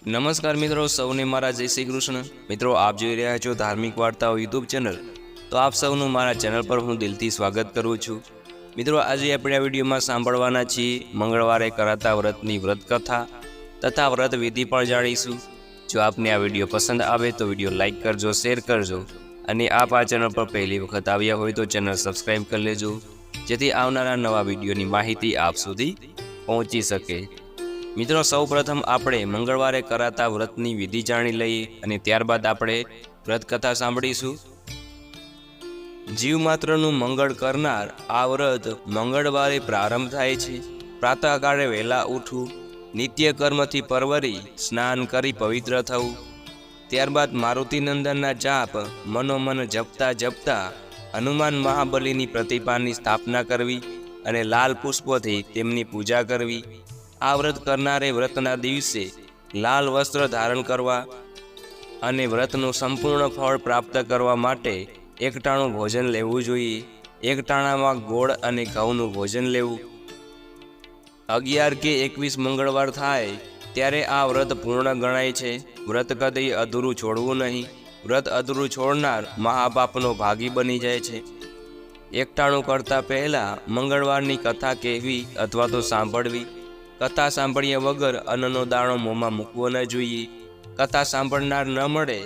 નમસ્કાર મિત્રો, સૌને મારા જય શ્રી કૃષ્ણ। મિત્રો, આપ જોઈ રહ્યા છો ધાર્મિક વાર્તાઓ યુટ્યુબ ચેનલ। તો આપ સૌનું મારા ચેનલ પર હું દિલથી સ્વાગત કરું છું। મિત્રો, આજે આપણે આ વિડીયોમાં સાંભળવાના છીએ મંગળવારે કરાતા વ્રતની વ્રત કથા તથા વ્રત વિધિ પણ જાણીશું। જો આપને આ વિડીયો પસંદ આવે તો વિડીયો લાઇક કરજો, શેર કરજો અને આપ આ ચેનલ પર પહેલી વખત આવ્યા હોય તો ચેનલ સબસ્ક્રાઈબ કરી લેજો, જેથી આવનારા નવા વિડીયોની માહિતી આપ સુધી પહોંચી શકે। મિત્રો, સૌપ્રથમ આપણે મંગળવારે કરાતા વ્રતની વિધિ જાણી લઈએ અને ત્યારબાદ આપણે વ્રત કથા સાંભળીશું। જીવ માત્રનું મંગળ કરનાર આ વ્રત મંગળવારે પ્રારંભ થાય છે। પ્રાતઃકાળે વહેલા ઉઠવું, નિત્ય કર્મથી પરવરી સ્નાન કરી પવિત્ર થવું, ત્યારબાદ મારુતિનંદનના જાપ મનોમન જપતા જપતા હનુમાન મહાબલીની પ્રતિમાની સ્થાપના કરવી અને લાલ પુષ્પોથી તેમની પૂજા કરવી। આ વ્રત કરનારે વ્રતના દિવસે લાલ વસ્ત્ર ધારણ કરવા અને વ્રતનું સંપૂર્ણ ફળ પ્રાપ્ત કરવા માટે એકટાણું ભોજન લેવું જોઈએ। એકટાણામાં ગોળ અને ઘઉંનું ભોજન લેવું। 11 કે 21 મંગળવાર થાય ત્યારે આ વ્રત પૂર્ણ ગણાય છે। વ્રત કદી અધૂરું છોડવું નહીં। વ્રત અધૂરું છોડનાર મહાપાપનો ભાગી બની જાય છે। એકટાણું કરતા પહેલા મંગળવારની કથા કહેવી અથવા તો સાંભળવી। કથા સાંભળ્યા વગર અન્નનો દાણો મોંમાં મૂકવો ન જોઈએ। કથા સાંભળનાર ન મળે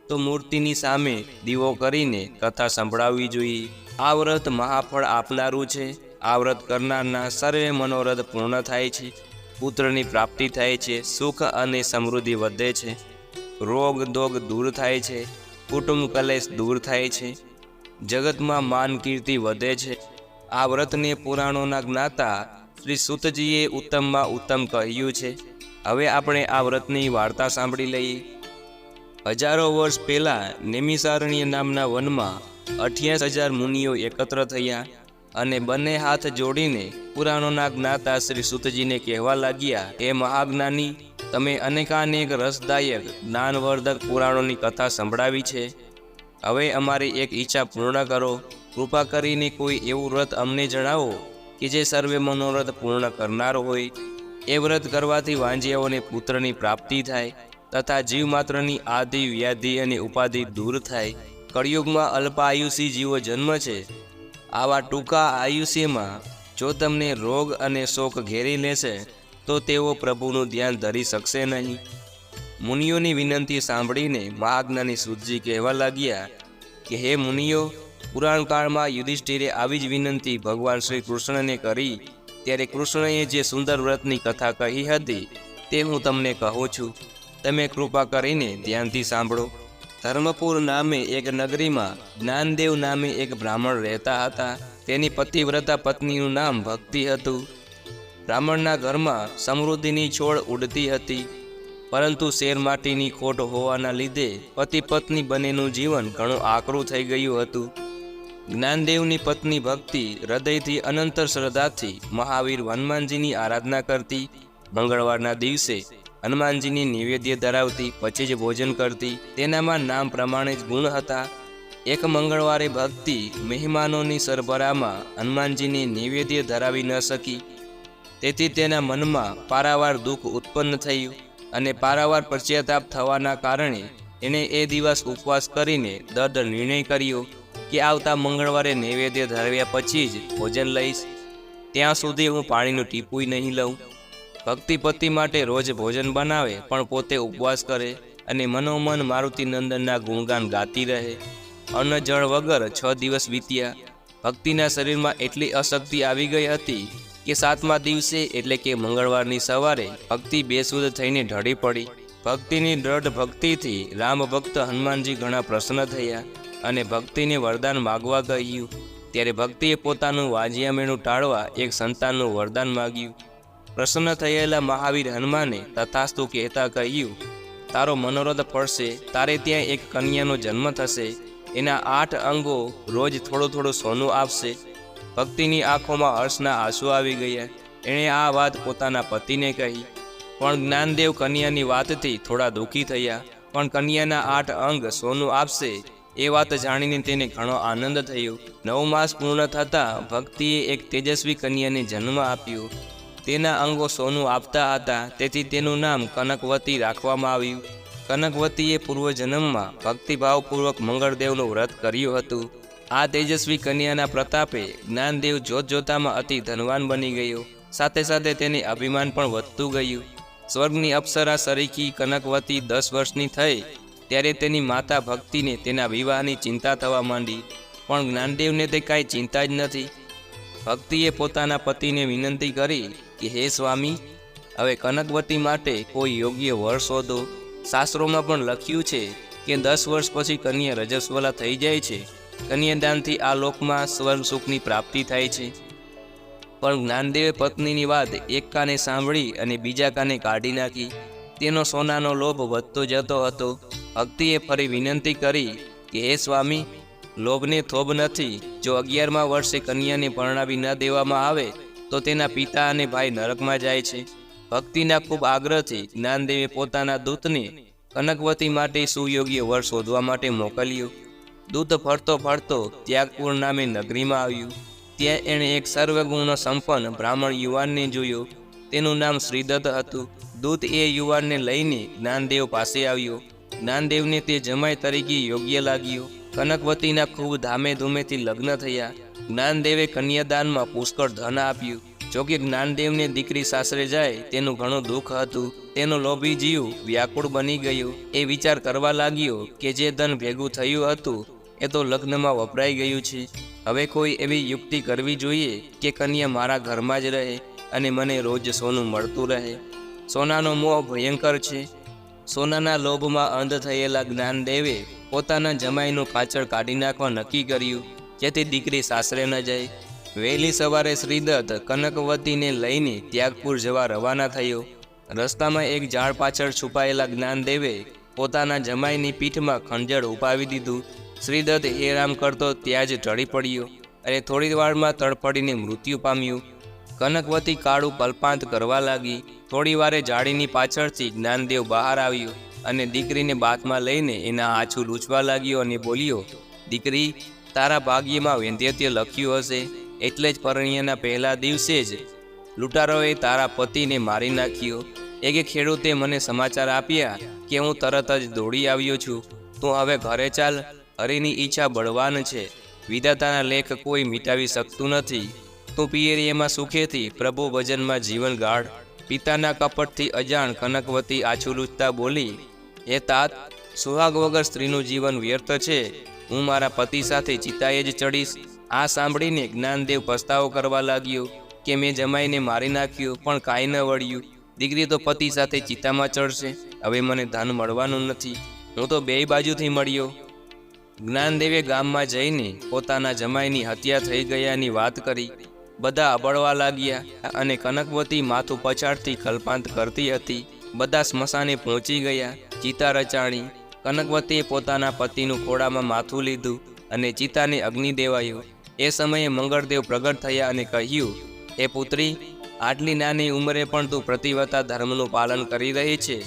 તો મૂર્તિની સામે દીવો કરીને કથા સંભળાવવી જોઈએ। આ વ્રત મહાફળ આપનારું છે। આ વ્રત કરનારના સર્વે મનોરથ પૂર્ણ થાય છે। પુત્રની પ્રાપ્તિ થાય છે। સુખ અને સમૃદ્ધિ વધે છે। રોગ દોગ દૂર થાય છે। કુટુંબ કલેશ દૂર થાય છે। જગતમાં માન કીર્તિ વધે છે। આ વ્રતને પુરાણોના જ્ઞાતા શ્રી સુતજીએ ઉત્તમમાં ઉત્તમ કહ્યું છે। હવે આપણે આ વ્રતની વાર્તા સાંભળી લઈએ। હજારો વર્ષ પહેલા નેમિષારણ્ય નામના વનમાં 28,000 મુનિઓ એકત્ર થયા અને બંને હાથ જોડીને પુરાણોના જ્ઞાતા શ્રી સુતજીને કહેવા લાગ્યા, હે મહાજ્ઞાની, તમે અનેકાનેક રસદાયક જ્ઞાનવર્ધક પુરાણોની કથા સંભળાવી છે। હવે અમારી એક ઈચ્છા પૂર્ણ કરો। કૃપા કરીને કોઈ એવું વ્રત અમને જણાવો કે જે સર્વે મનોરથ પૂર્ણ કરનાર હોય। એ વ્રત કરવાથી વાંજિયાઓને પુત્રની પ્રાપ્તિ થાય તથા જીવ માત્રની આદિ વ્યાધિ અને ઉપાધિ દૂર થાય। કળિયુગમાં અલ્પાયુષી જીવો જન્મ છે। આવા ટૂંકા આયુષ્યમાં જો તમને રોગ અને શોક ઘેરી લેશે તો તેઓ પ્રભુનું ધ્યાન ધરી શકશે નહીં। મુનિઓની વિનંતી સાંભળીને મહાજ્ઞાની સુતજી કહેવા લાગ્યા કે હે મુનિઓ, પુરાણ કાળમાં યુધિષ્ઠિરે આવી જ વિનંતી ભગવાન શ્રી કૃષ્ણને કરી ત્યારે કૃષ્ણએ જે સુંદર વ્રતની કથા કહી હતી તે હું તમને કહું છું। તમે કૃપા કરીને ધ્યાનથી સાંભળો। ધર્મપુર નામે એક નગરીમાં જ્ઞાનદેવ નામે એક બ્રાહ્મણ રહેતા હતા। તેની પતિવ્રતા પત્નીનું નામ ભક્તિ હતું। બ્રાહ્મણના ઘરમાં સમૃદ્ધિની છોડ ઉડતી હતી, પરંતુ શેર માટીની ખોટ હોવાના લીધે પતિ પત્ની બંનેનું જીવન ઘણું આકરું થઈ ગયું હતું। જ્ઞાનદેવની પત્ની ભક્તિ હૃદયથી અનંત શ્રદ્ધાથી મહાવીર હનુમાનજીની આરાધના કરતી। મંગળવારના દિવસે હનુમાનજીની નૈવેદ્ય ધરાવતી, પછી જ ભોજન કરતી। તેનામાં નામ પ્રમાણે જ ગુણ હતા। એક મંગળવારે ભક્તિ મહેમાનોની સરભરામાં હનુમાનજીને નૈવેદ્ય ધરાવી ન શકી, તેથી તેના મનમાં પારાવાર દુઃખ ઉત્પન્ન થયું અને પારાવાર પશ્ચાતાપ થવાના કારણે એણે એ દિવસ ઉપવાસ કરીને દૃઢ નિર્ણય કર્યો કે આવતા મંગળવારે નૈવેદ્ય ધરાવ્યા પછી જ ભોજન લઈશ। ત્યાં સુધી હું પાણીનું ટીપું નહીં લઉં। ભક્તિ પતિ માટે રોજ ભોજન બનાવે પણ પોતે ઉપવાસ કરે અને મનોમન મારુતિનંદનના ગુણગાન ગાતી રહે। અન્ન જળ વગર 6 દિવસ વીત્યા। ભક્તિના શરીરમાં એટલી અશક્તિ આવી ગઈ હતી કે 7મા દિવસે એટલે કે મંગળવારની સવારે ભક્તિ બેસુધ થઈને ઢળી પડી। ભક્તિની દ્રઢ ભક્તિથી રામ ભક્ત હનુમાનજી ઘણા પ્રસન્ન થયા અને ભક્તિને વરદાન માગવા કહ્યું। ત્યારે ભક્તિએ પોતાનું વાંજિયામેણું ટાળવા એક સંતાનનું વરદાન માગ્યું। પ્રસન્ન થયેલા મહાવીર હનુમાને તથાસ્તુ કહેતા કહ્યું, તારો મનોરથ ફળશે। તારે ત્યાં એક કન્યાનો જન્મ થશે। એના 8 અંગો રોજ થોડું થોડું સોનું આપશે। ભક્તિની આંખોમાં હર્ષના આંસુ આવી ગયા। એણે આ વાત પોતાના પતિને કહી, પણ જ્ઞાનદેવ કન્યાની વાતથી થોડા દુઃખી થયા। પણ કન્યાના 8 અંગ સોનું આપશે એ વાત જાણીને તેને ઘણો આનંદ થયો। 9 માસ પૂર્ણ થતાં ભક્તિએ એક તેજસ્વી કન્યાને જન્મ આપ્યો। તેના અંગો સોનું આપતા હતા, તેથી તેનું નામ કનકવતી રાખવામાં આવ્યું. કનકવતીએ પૂર્વજન્મમાં ભક્તિભાવપૂર્વક મંગળદેવનું વ્રત કર્યું હતું. આ તેજસ્વી કન્યાના પ્રતાપે જ્ઞાનદેવ જોતજોતામાં અતિ ધનવાન બની ગયો. સાથે સાથે તેને અભિમાન પણ વધતું ગયું. સ્વર્ગની અપ્સરા સરીખી કનકવતી 10 વર્ષની થઈ ત્યારે તેની માતા ભક્તિને તેના વિવાહની ચિંતા થવા માંડી, પણ જ્ઞાનદેવને તે કાંઈ ચિંતા જ નથી. ભક્તિએ પોતાના પતિને વિનંતી કરી કે હે સ્વામી, હવે કનકવતી માટે કોઈ યોગ્ય વર શોધો. શાસ્ત્રોમાં પણ લખ્યું છે કે 10 વર્ષ પછી કન્યા રજસ્વલા થઈ જાય છે. કન્યાદાનથી આ લોકમાં સ્વર્ગ સુખની પ્રાપ્તિ થાય છે. પણ જ્ઞાનદેવે પત્નીની વાત એક કાને સાંભળી અને બીજા કાને કાઢી નાખી. તેનો સોનાનો લોભ વધતો જતો હતો. ભક્તિએ ફરી વિનંતી કરી કે હે સ્વામી, લોભને થોભ નથી. જો 11મા વર્ષે કન્યાને પરણાવી ન દેવામાં આવે તો તેના પિતા અને ભાઈ નરકમાં જાય છે. ભક્તિના ખૂબ આગ્રહથી જ્ઞાનદેવે પોતાના દૂતને કનકવતી માટે સુયોગ્ય વર શોધવા માટે મોકલ્યો. દૂત ફરતો ફરતો ત્યાગપુર નામે નગરીમાં આવ્યું. ત્યાં એણે એક સર્વગુણ સંપન્ન બ્રાહ્મણ યુવાનને જોયો. તેનું નામ શ્રીદત્ત હતું. દૂત એ યુવાનને લઈને જ્ઞાનદેવ પાસે આવ્યો. જ્ઞાનદેવને તે જમાઈ તરીકે યોગ્ય લાગ્યો. કનકવતીના ખૂબ ધામે ધૂમેથી લગ્ન થયા. જ્ઞાનદેવે કન્યાદાનમાં પુષ્કળ ધન આપ્યું. જોકે જ્ઞાનદેવને દીકરી સાસરે જાય તેનું ઘણું દુઃખ હતું. તેનો લોભી જીવ વ્યાકુળ બની ગયો. એ વિચાર કરવા લાગ્યો કે જે ધન ભેગું થયું હતું એ તો લગ્નમાં વપરાઈ ગયું છે. હવે કોઈ એવી યુક્તિ કરવી જોઈએ કે કન્યા મારા ઘરમાં જ રહે અને મને રોજ સોનું મળતું રહે. સોનાનો મોહ ભયંકર છે. સોનાના લોભમાં અંધ થયેલા જ્ઞાનદેવે પોતાના જમાઈનું કાચળ કાઢી નાખવા નક્કી કર્યું, જેથી દીકરી સાસરે ન જાય. વહેલી સવારે શ્રીદત્ત કનકવતીને લઈને ત્યાગપુર જવા રવાના થયો. રસ્તામાં એક ઝાડ પાછળ છુપાયેલા જ્ઞાનદેવે પોતાના જમાઈની પીઠમાં ખંજર ઉપાવી દીધું. શ્રીદત્ત હેરામ કરતો ત્યાં જ ઢળી પડ્યો અને થોડી વારમાં તડફડીને મૃત્યુ પામ્યું. કનકવતી કાળું કલ્પાંત કરવા લાગી. થોડી વારે જાળીની પાછળથી જ્ઞાનદેવ બહાર આવ્યો અને દીકરીને બાથમાં લઈને એના આછું લૂછવા લાગ્યો અને બોલ્યો, દીકરી, તારા ભાગ્યમાં વૈદ્યત્ય લખ્યું હશે, એટલે જ પરણ્યના પહેલા દિવસે જ લૂંટારોએ તારા પતિને મારી નાખ્યો. એક ખેડૂતે મને સમાચાર આપ્યા કે હું તરત જ દોડી આવ્યો છું. તું હવે ઘરે ચાલ. હરિની ઈચ્છા બળવાન છે. વિધાતાના લેખ કોઈ મિટાવી શકતું નથી. તું પિયરીએમાં સુખેથી પ્રભુ ભજનમાં જીવન ગાઢ. પિતાના કપટથી અજાણ કનકવતી આછું લૂછતા બોલી, હે તાત, સુહાગ વગર સ્ત્રીનું જીવન વ્યર્થ છે. હું મારા પતિ સાથે ચિતાએ જ ચડીશ. આ સાંભળીને જ્ઞાનદેવ પસ્તાવો કરવા લાગ્યો કે મેં જમાઈને મારી નાખ્યો, પણ કાંઈ ન વળ્યું. દીકરી તો પતિ સાથે ચિતામાં ચડશે. હવે મને ધન મળવાનું નથી. હું તો બેય બાજુથી મળ્યો. જ્ઞાનદેવે ગામમાં જઈને પોતાના જમાઈની હત્યા થઈ ગયાની વાત કરી. બધા અબળવા લાગ્યા અને કનકવતી માથું પછાડથી કલ્પાંત કરતી હતી. બધા સ્મશાને પહોંચી ગયા. ચિતા રચાણી. કનકવતીએ પોતાના પતિનું ખોળામાં માથું લીધું અને ચિતાને અગ્નિ દેવાયો. એ સમયે મંગળદેવ પ્રગટ થયા અને કહ્યું, હે પુત્રી, આટલી નાની ઉંમરે પણ તું પ્રતિવતા ધર્મનું પાલન કરી રહી છે,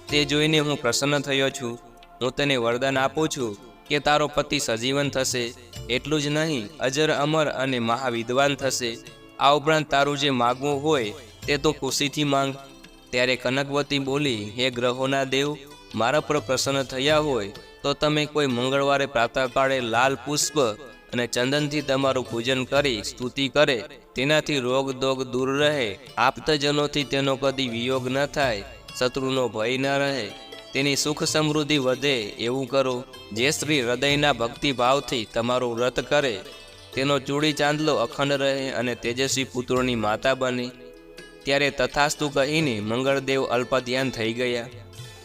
તે જોઈને હું પ્રસન્ન થયો છું. હું તને વરદાન આપું છું કે તારો પતિ સજીવન થશે. એટલું જ નહીં, અજર અમર અને મહાવિદ્વાન થશે. આ ઉપરાંત તારું જે માગવું હોય તે તો ખુશીથી માંગ. ત્યારે કનકવતી બોલી, હે ગ્રહોના દેવ, મારા પર પ્રસન્ન થયા હોય તો તમે કોઈ મંગળવારે પ્રાતઃકાળે લાલ પુષ્પ અને ચંદનથી તમારું પૂજન કરી સ્તુતિ કરે. તેનાથી રોગ દોગ દૂર રહે. આપ્તજનોથી તેનો કદી વિયોગ ન થાય. શત્રુનો ભય ન રહે. તેની સુખ સમૃદ્ધિ વધે એવું કરો. જે સ્ત્રી હૃદયના ભક્તિભાવથી તમારું વ્રત કરે તેનો ચૂડી ચાંદલો અખંડ રહે અને તેજસ્વી પુત્રોની માતા બને. ત્યારે તથાસ્તુ કહીને મંગળદેવ અલ્પધ્યાન થઈ ગયા.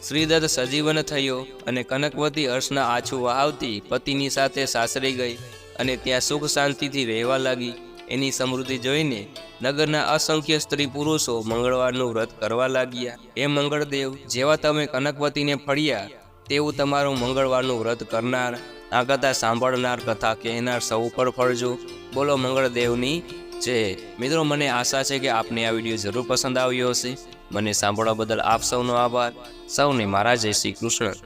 શ્રીદત્ત સજીવન થયો અને કનકવતી હર્ષના આંસુ વહાવતી પતિની સાથે સાસરે ગઈ અને ત્યાં સુખ શાંતિથી રહેવા લાગી. એની સમૃદ્ધિ જોઈને નગરના અસંખ્ય સ્ત્રી પુરુષો મંગળવારનું વ્રત કરવા લાગ્યા. એ મંગળદેવ, જેવા તમે કનકવતીને ફળ્યા તેવું તમારું મંગળવારનું વ્રત કરનાર, આ કથા સાંભળનાર, કથા કહેનાર સૌ પર ફળજો. બોલો મંગળદેવની જય. મિત્રો, મને આશા છે કે આપને આ વિડીયો જરૂર પસંદ આવ્યો હશે. મને સાંભળવા બદલ આપ સૌનો આભાર. સૌને મારા જય શ્રી કૃષ્ણ.